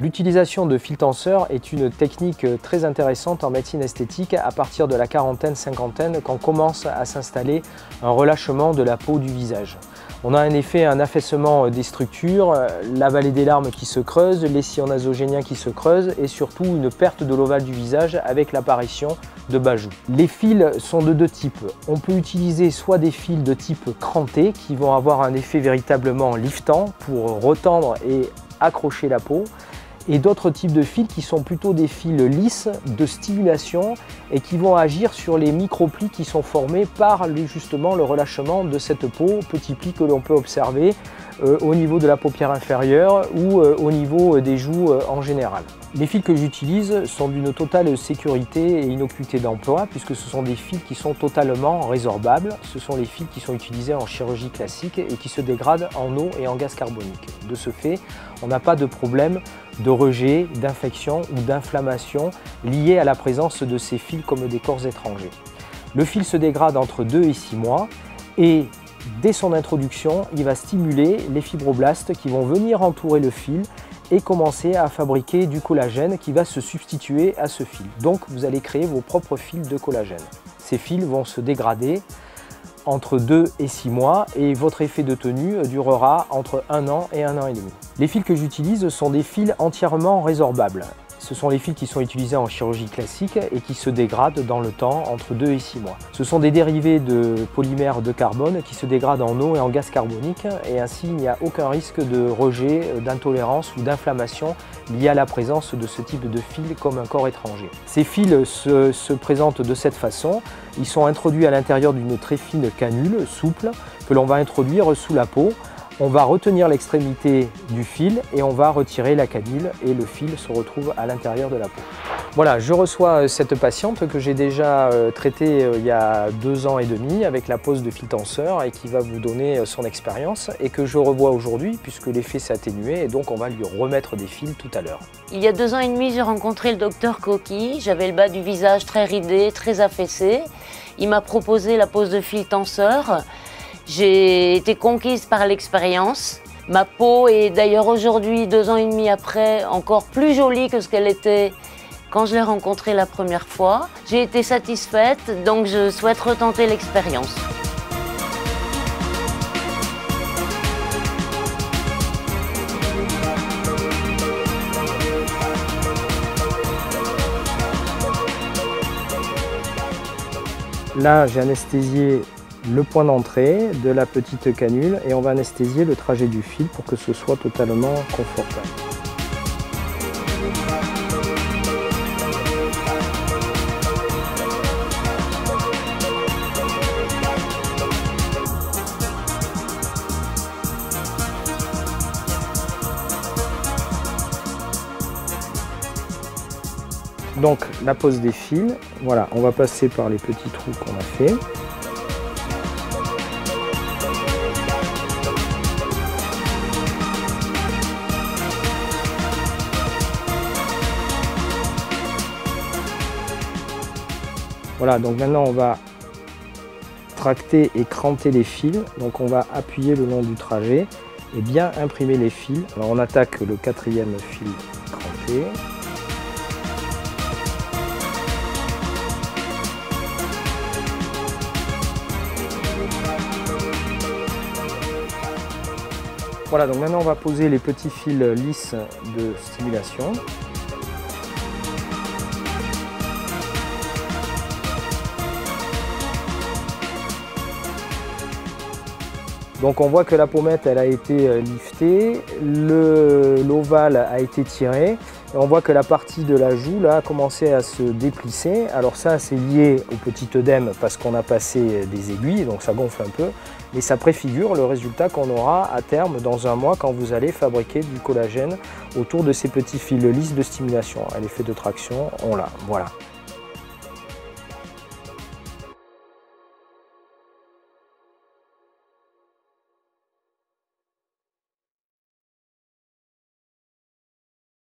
L'utilisation de fils tenseurs est une technique très intéressante en médecine esthétique à partir de la quarantaine, cinquantaine, quand commence à s'installer un relâchement de la peau du visage. On a en effet un affaissement des structures, la vallée des larmes qui se creuse, les sillons nasogéniens qui se creusent et surtout une perte de l'ovale du visage avec l'apparition de bajoues. Les fils sont de deux types. On peut utiliser soit des fils de type cranté qui vont avoir un effet véritablement liftant pour retendre et accrocher la peau, et d'autres types de fils qui sont plutôt des fils lisses de stimulation et qui vont agir sur les microplis qui sont formés par justement le relâchement de cette peau, petits plis que l'on peut observer au niveau de la paupière inférieure ou au niveau des joues en général. Les fils que j'utilise sont d'une totale sécurité et innocuité d'emploi puisque ce sont des fils qui sont totalement résorbables. Ce sont les fils qui sont utilisés en chirurgie classique et qui se dégradent en eau et en gaz carbonique. De ce fait, on n'a pas de problème de rejet, d'infection ou d'inflammation liés à la présence de ces fils comme des corps étrangers. Le fil se dégrade entre 2 et 6 mois et dès son introduction, il va stimuler les fibroblastes qui vont venir entourer le fil et commencer à fabriquer du collagène qui va se substituer à ce fil. Donc vous allez créer vos propres fils de collagène. Ces fils vont se dégrader entre 2 et 6 mois et votre effet de tenue durera entre 1 an et 1 an et demi. Les fils que j'utilise sont des fils entièrement résorbables. Ce sont les fils qui sont utilisés en chirurgie classique et qui se dégradent dans le temps entre 2 et 6 mois. Ce sont des dérivés de polymères de carbone qui se dégradent en eau et en gaz carbonique et ainsi il n'y a aucun risque de rejet, d'intolérance ou d'inflammation lié à la présence de ce type de fil comme un corps étranger. Ces fils se présentent de cette façon. Ils sont introduits à l'intérieur d'une très fine canule souple que l'on va introduire sous la peau. On va retenir l'extrémité du fil et on va retirer la canule et le fil se retrouve à l'intérieur de la peau. Voilà, je reçois cette patiente que j'ai déjà traitée il y a 2 ans et demi avec la pose de fil tenseur et qui va vous donner son expérience et que je revois aujourd'hui puisque l'effet s'est atténué et donc on va lui remettre des fils tout à l'heure. Il y a 2 ans et demi, j'ai rencontré le docteur Coquille. J'avais le bas du visage très ridé, très affaissé. Il m'a proposé la pose de fil tenseur. J'ai été conquise par l'expérience. Ma peau est d'ailleurs aujourd'hui, 2 ans et demi après, encore plus jolie que ce qu'elle était quand je l'ai rencontrée la première fois. J'ai été satisfaite, donc je souhaite retenter l'expérience. Là, j'ai anesthésié le point d'entrée de la petite canule et on va anesthésier le trajet du fil pour que ce soit totalement confortable. Donc la pose des fils, voilà, on va passer par les petits trous qu'on a fait. Voilà, donc maintenant on va tracter et cranter les fils. Donc on va appuyer le long du trajet et bien imprimer les fils. Alors on attaque le 4e fil cranté. Voilà, donc maintenant on va poser les petits fils lisses de stimulation. Donc on voit que la pommette elle a été liftée, l'ovale a été tiré et on voit que la partie de la joue là a commencé à se déplisser. Alors ça c'est lié au petit œdème parce qu'on a passé des aiguilles donc ça gonfle un peu, mais ça préfigure le résultat qu'on aura à terme dans 1 mois quand vous allez fabriquer du collagène autour de ces petits fils lisses de stimulation. À l'effet de traction, on l'a, voilà.